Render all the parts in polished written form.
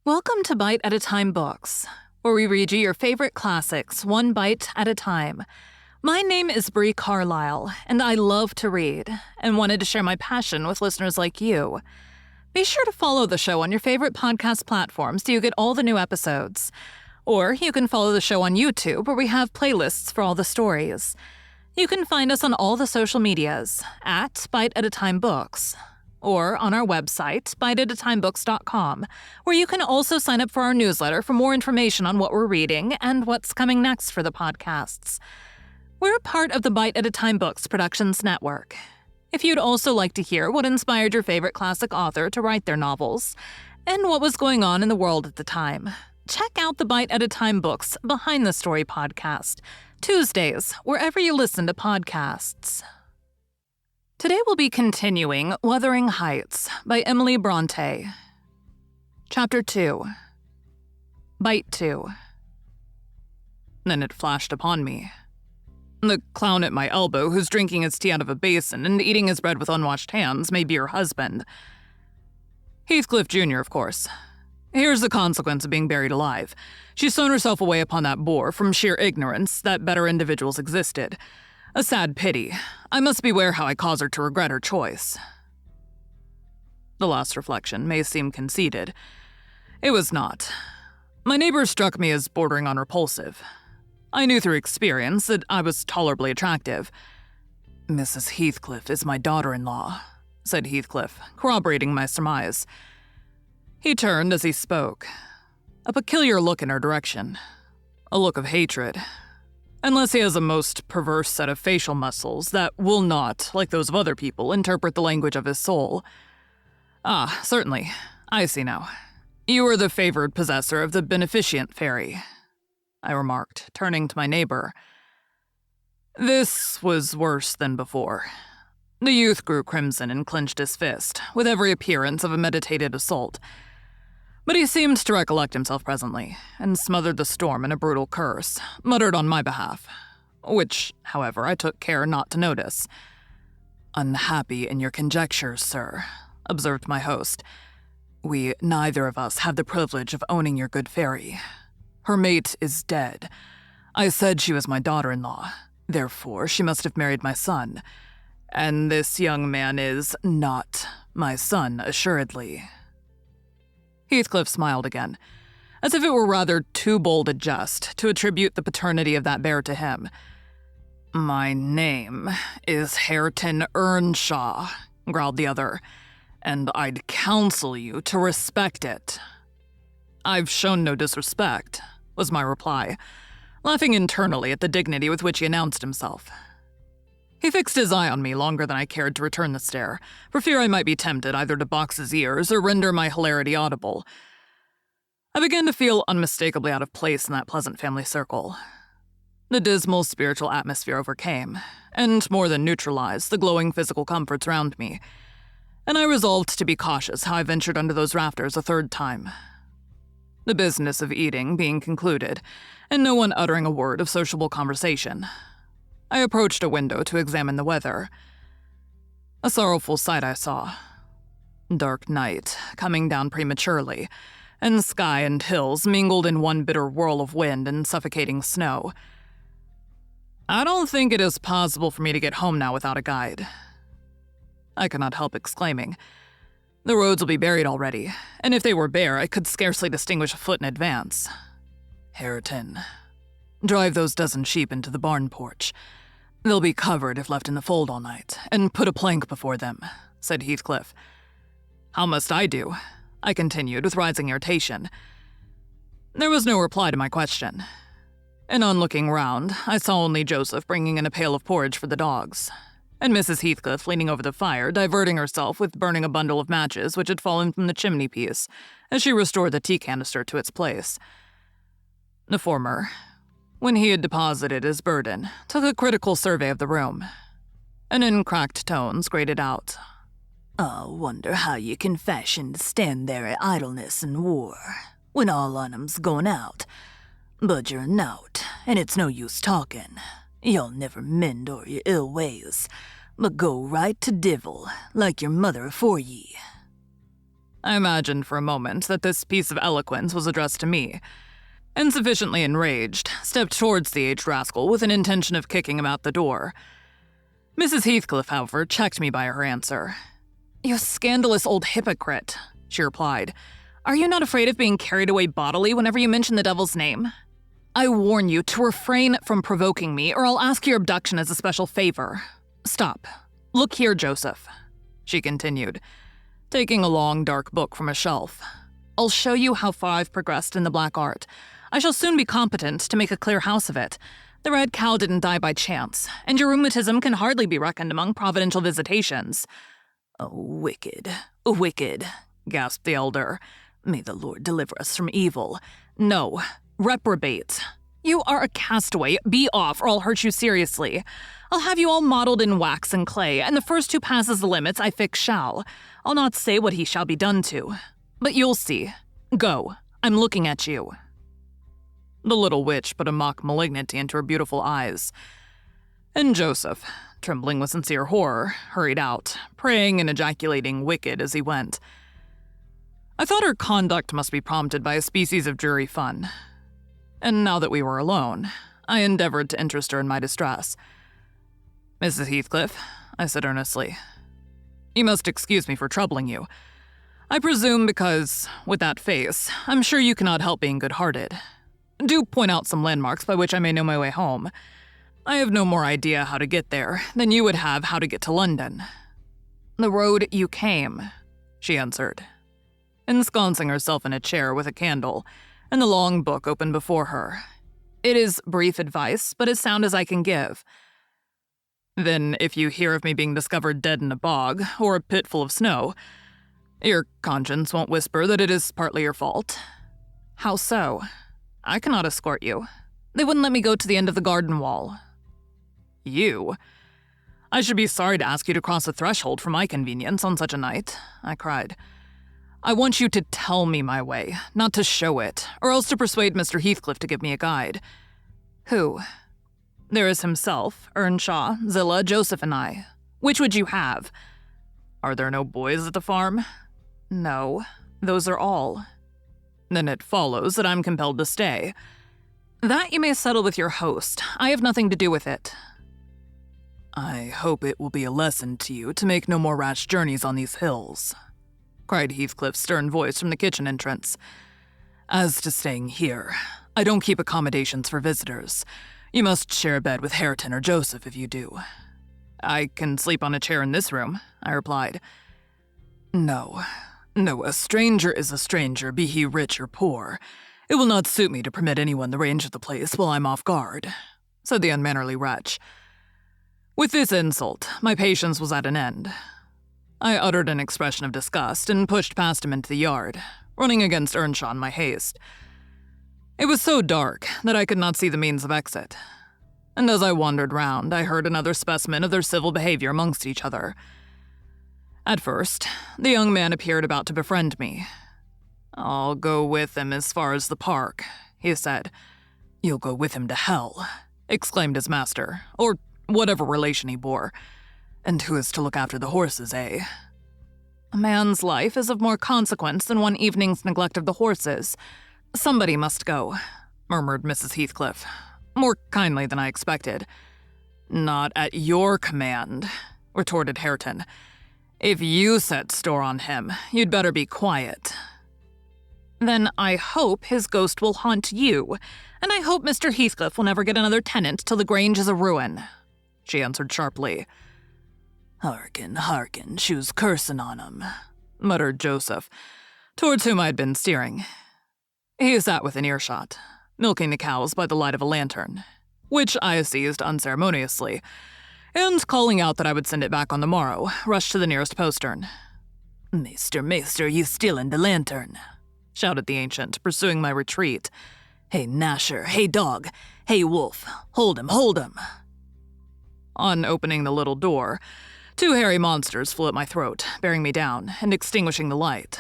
Welcome to Bite at a Time Books, where we read you your favorite classics one bite at a time. My name is Bree Carlile, and I love to read, and wanted to share my passion with listeners like you. Be sure to follow the show on your favorite podcast platforms so you get all the new episodes. Or you can follow the show on YouTube, where we have playlists for all the stories. You can find us on all the social medias, at Bite at a Time Books, or on our website, biteatatimebooks.com, where you can also sign up for our newsletter for more information on what we're reading and what's coming next for the podcasts. We're a part of the Bite at a Time Books Productions Network. If you'd also like to hear what inspired your favorite classic author to write their novels, and what was going on in the world at the time, check out the Bite at a Time Books Behind the Story podcast, Tuesdays, wherever you listen to podcasts. Today we'll be continuing Wuthering Heights by Emily Brontë. Chapter 2. Bite 2. Then it flashed upon me. The clown at my elbow who's drinking his tea out of a basin and eating his bread with unwashed hands may be your husband. Heathcliff Jr., of course. Here's the consequence of being buried alive. She's sewn herself away upon that boar from sheer ignorance that better individuals existed. A sad pity. I must beware how I cause her to regret her choice. The last reflection may seem conceited. It was not. My neighbor struck me as bordering on repulsive. I knew through experience that I was tolerably attractive. Mrs. Heathcliff is my daughter-in-law, said Heathcliff, corroborating my surmise. He turned as he spoke. A peculiar look in her direction. A look of hatred. Unless he has a most perverse set of facial muscles that will not, like those of other people, interpret the language of his soul. Ah, certainly. I see now. You are the favored possessor of the beneficent fairy, I remarked, turning to my neighbor. This was worse than before. The youth grew crimson and clenched his fist, with every appearance of a meditated assault. But he seemed to recollect himself presently, and smothered the storm in a brutal curse, muttered on my behalf, which, however, I took care not to notice. Unhappy in your conjectures, sir, observed my host. We neither of us have the privilege of owning your good fairy. Her mate is dead. I said she was my daughter-in-law, therefore she must have married my son. And this young man is not my son, assuredly. Heathcliff smiled again, as if it were rather too bold a jest to attribute the paternity of that bear to him. My name is Hareton Earnshaw, growled the other, and I'd counsel you to respect it. I've shown no disrespect, was my reply, laughing internally at the dignity with which he announced himself. He fixed his eye on me longer than I cared to return the stare, for fear I might be tempted either to box his ears or render my hilarity audible. I began to feel unmistakably out of place in that pleasant family circle. The dismal spiritual atmosphere overcame, and more than neutralized the glowing physical comforts round me, and I resolved to be cautious how I ventured under those rafters a third time. The business of eating being concluded, and no one uttering a word of sociable conversation, I approached a window to examine the weather. A sorrowful sight I saw. Dark night, coming down prematurely, and sky and hills mingled in one bitter whirl of wind and suffocating snow. I don't think it is possible for me to get home now without a guide. I could not help exclaiming. The roads will be buried already, and if they were bare, I could scarcely distinguish a foot in advance. Hareton, drive those dozen sheep into the barn porch. They'll be covered if left in the fold all night, and put a plank before them, said Heathcliff. How must I do? I continued with rising irritation. There was no reply to my question, and on looking round, I saw only Joseph bringing in a pail of porridge for the dogs, and Mrs. Heathcliff leaning over the fire, diverting herself with burning a bundle of matches which had fallen from the chimney-piece, as she restored the tea canister to its place. The former, when he had deposited his burden, took a critical survey of the room, and in cracked tones grated out, I wonder how you can fashion to stand there at idleness and war, when all on 'em's going out. But you're a nowt, and it's no use talking. You'll never mend o'er your ill ways, but go right to divil, like your mother afore ye. I imagined for a moment that this piece of eloquence was addressed to me, and sufficiently enraged, stepped towards the aged rascal with an intention of kicking him out the door. Mrs. Heathcliff, however, checked me by her answer. "You scandalous old hypocrite," she replied. "Are you not afraid of being carried away bodily whenever you mention the devil's name? I warn you to refrain from provoking me, or I'll ask your abduction as a special favor. Stop. Look here, Joseph," she continued, taking a long, dark book from a shelf. "I'll show you how far I've progressed in the black art. I shall soon be competent to make a clear house of it. The red cow didn't die by chance, and your rheumatism can hardly be reckoned among providential visitations." "Oh, wicked, wicked," gasped the elder. "May the Lord deliver us from evil." "No, reprobate. You are a castaway. Be off, or I'll hurt you seriously. I'll have you all modeled in wax and clay, and the first who passes the limits I fix shall. I'll not say what he shall be done to, but you'll see. Go, I'm looking at you." The little witch put a mock malignity into her beautiful eyes, and Joseph, trembling with sincere horror, hurried out, praying and ejaculating "wicked" as he went. I thought her conduct must be prompted by a species of dreary fun, and now that we were alone, I endeavored to interest her in my distress. "Mrs. Heathcliff," I said earnestly, "you must excuse me for troubling you. I presume because, with that face, I'm sure you cannot help being good-hearted. Do point out some landmarks by which I may know my way home. I have no more idea how to get there than you would have how to get to London." "The road you came," she answered, ensconcing herself in a chair with a candle and the long book open before her. "It is brief advice, but as sound as I can give." "Then if you hear of me being discovered dead in a bog or a pit full of snow, your conscience won't whisper that it is partly your fault?" "How so?" "I cannot escort you. They wouldn't let me go to the end of the garden wall." "You? I should be sorry to ask you to cross a threshold for my convenience on such a night," I cried. "I want you to tell me my way, not to show it, or else to persuade Mr. Heathcliff to give me a guide." "Who?" "There is himself, Earnshaw, Zillah, Joseph, and I. Which would you have?" "Are there no boys at the farm?" "No, those are all." "Then it follows that I'm compelled to stay." "That you may settle with your host. I have nothing to do with it." "I hope it will be a lesson to you to make no more rash journeys on these hills," cried Heathcliff's stern voice from the kitchen entrance. "As to staying here, I don't keep accommodations for visitors. You must share a bed with Hareton or Joseph if you do." "I can sleep on a chair in this room," I replied. No, a stranger is a stranger, be he rich or poor. It will not suit me to permit anyone the range of the place while I'm off guard," said the unmannerly wretch. With this insult, my patience was at an end. I uttered an expression of disgust and pushed past him into the yard, running against Earnshaw in my haste. It was so dark that I could not see the means of exit, and as I wandered round, I heard another specimen of their civil behavior amongst each other. At first, the young man appeared about to befriend me. "I'll go with him as far as the park," he said. "You'll go with him to hell," exclaimed his master, or whatever relation he bore. "And who is to look after the horses, eh?" "A man's life is of more consequence than one evening's neglect of the horses. Somebody must go," murmured Mrs. Heathcliff, more kindly than I expected. "Not at your command," retorted Hareton. "If you set store on him, you'd better be quiet." "Then I hope his ghost will haunt you, and I hope Mr. Heathcliff will never get another tenant till the Grange is a ruin," she answered sharply. Hearken, she was cursing on him," muttered Joseph, towards whom I had been steering. He sat within earshot, milking the cows by the light of a lantern, which I seized unceremoniously, and calling out that I would send it back on the morrow, rushed to the nearest postern. Maester, you stealing the lantern," shouted the ancient, pursuing my retreat. "Hey, Nasher, hey, dog, hey, wolf, hold him. On opening the little door, 2 hairy monsters flew at my throat, bearing me down and extinguishing the light,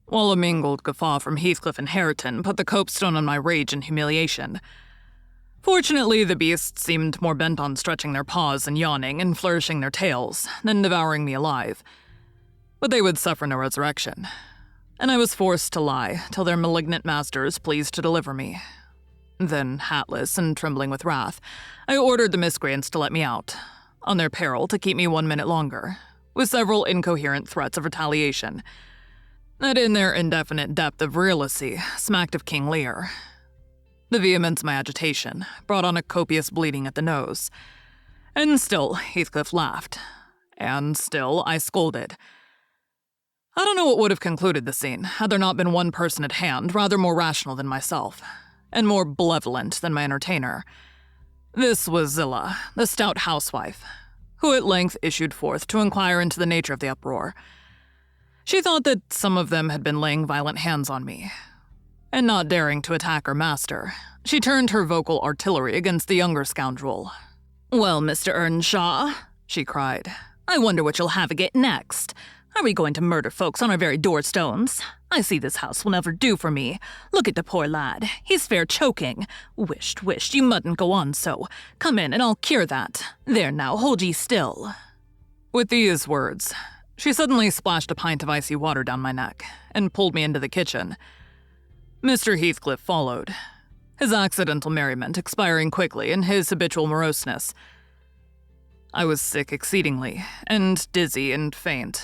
while a mingled guffaw from Heathcliff and Hareton put the copestone on my rage and humiliation. Fortunately, the beasts seemed more bent on stretching their paws and yawning and flourishing their tails than devouring me alive. But they would suffer no resurrection. and I was forced to lie till their malignant masters pleased to deliver me. Then, hatless and trembling with wrath, I ordered the miscreants to let me out, on their peril to keep me 1 minute longer, with several incoherent threats of retaliation that in their indefinite depth of realiscy smacked of King Lear. The vehemence of my agitation brought on a copious bleeding at the nose, and still Heathcliff laughed, and still I scolded. I don't know what would have concluded the scene had there not been one person at hand rather more rational than myself, and more benevolent than my entertainer. This was Zillah, the stout housewife, who at length issued forth to inquire into the nature of the uproar. She thought that some of them had been laying violent hands on me, and not daring to attack her master, she turned her vocal artillery against the younger scoundrel. "Well, Mr. Earnshaw," she cried, "I wonder what you'll have agit next. Are we going to murder folks on our very doorstones? I see this house will never do for me. Look at the poor lad. He's fair choking. Wisht, you mustn't go on so. Come in and I'll cure that. There now, hold ye still." With these words, she suddenly splashed a pint of icy water down my neck and pulled me into the kitchen. Mr. Heathcliff followed, his accidental merriment expiring quickly in his habitual moroseness. I was sick exceedingly, and dizzy and faint,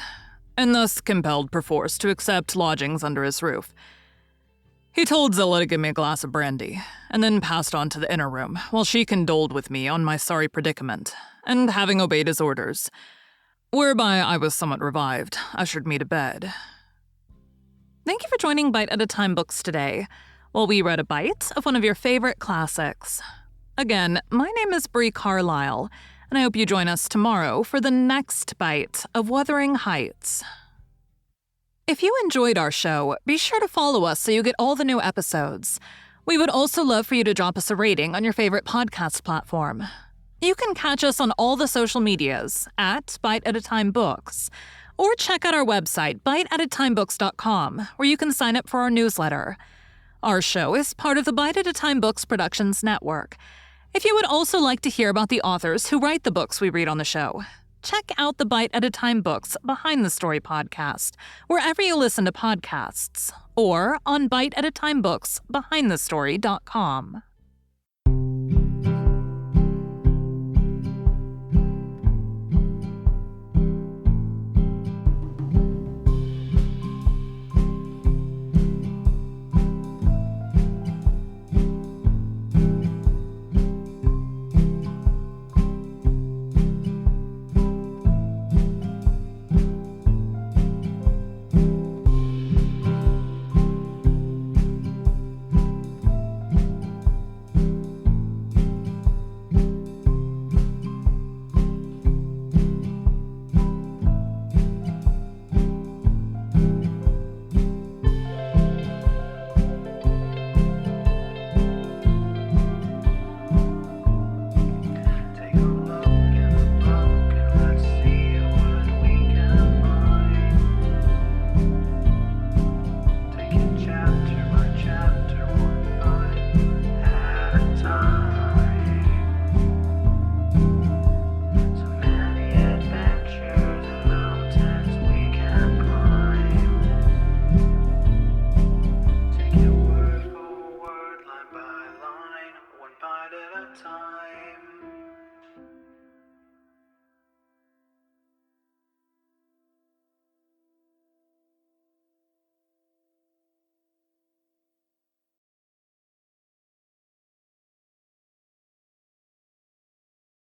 and thus compelled perforce to accept lodgings under his roof. He told Zillah to give me a glass of brandy, and then passed on to the inner room, while she condoled with me on my sorry predicament, and having obeyed his orders, whereby I was somewhat revived, ushered me to bed. Thank you for joining Bite at a Time Books today, while we read a bite of one of your favorite classics. Again, my name is Bree Carlile, and I hope you join us tomorrow for the next bite of Wuthering Heights. If you enjoyed our show, be sure to follow us so you get all the new episodes. We would also love for you to drop us a rating on your favorite podcast platform. You can catch us on all the social medias at Bite at a Time Books, or check out our website, biteatatimebooks.com, where you can sign up for our newsletter. Our show is part of the Bite at a Time Books Productions Network. If you would also like to hear about the authors who write the books we read on the show, check out the Bite at a Time Books Behind the Story podcast, wherever you listen to podcasts, or on biteatatimebooksbehindthestory.com.